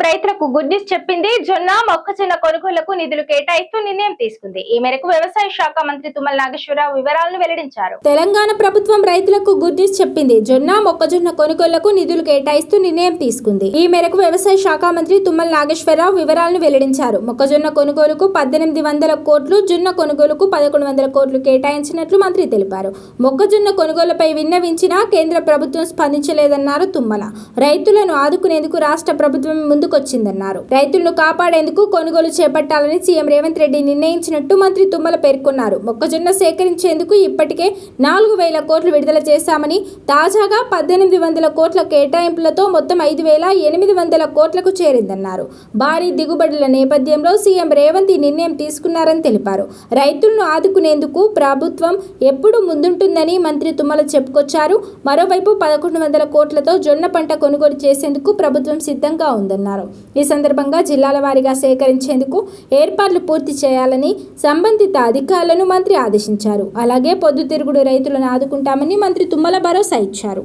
రైతులకు good news చెప్పింది. జొన్న మొక్కజొన్న కొనుగోలుకు నిధులు కేటాయిస్తూ నిర్ణయం తీసుకుంది. ఈ మేరకు వ్యవసాయ శాఖ మంత్రి తుమ్మల నాగేశ్వరరావు వివరాలను వెల్లడించారు. తెలంగాణ ప్రభుత్వం రైతులకు గుడ్ న్యూస్ చెప్పింది. జొన్న మొక్కజొన్న కొనుగోలుకు నిధులు కేటాయిస్తూ నిర్ణయం తీసుకుంది. ఈ మేరకు వ్యవసాయ శాఖ మంత్రి తుమ్మల నాగేశ్వరరావు వివరాలను వెల్లడించారు. మొక్కజొన్న కొనుగోలుకు 1800 కోట్లు, జొన్న కొనుగోలుకు 1100 కోట్లు కేటాయించినట్లు మంత్రి తెలిపారు. మొక్కజొన్న కొనుగోలుపై విన్నవించిన కేంద్ర ప్రభుత్వం స్పందించలేదన్నారు తుమ్మల. రైతులను ఆదుకునేందుకు రాష్ట్ర ప్రభుత్వం ముందుకొచ్చిందన్నారు. రైతులను కాపాడేందుకు కొనుగోలు చేపట్టాలని సీఎం రేవంత్ రెడ్డి నిర్ణయించినట్టు మంత్రి తుమ్మల పేర్కొన్నారు. మొక్కజొన్న సేకరించేందుకు ఇప్పటికే 4000 కోట్లు విడుదల చేశామని, తాజాగా 1800 కోట్ల కేటాయింపులతో మొత్తం 5800 కోట్లకు చేరిందన్నారు. భారీ దిగుబడుల నేపథ్యంలో సీఎం రేవంత్ ఈ నిర్ణయం తీసుకున్నారని తెలిపారు. రైతులను ఆదుకునేందుకు ప్రభుత్వం ఎప్పుడూ ముందుంటుందని మంత్రి తుమ్మల చెప్పుకొచ్చారు. మరోవైపు 1100 కోట్లతో జొన్న పంట కొనుగోలు చేసేందుకు ప్రభుత్వం సిద్ధంగా ఉందన్నారు. ఈ సందర్భంగా జిల్లాల వారీగా సేకరించేందుకు ఏర్పాట్లు పూర్తి చేయాలని సంబంధిత అధికారులను మంత్రి ఆదేశించారు. అలాగే పొద్దుతిరుగుడు రైతులను ఆదుకుంటామని మంత్రి తుమ్మల భరోసా ఇచ్చారు.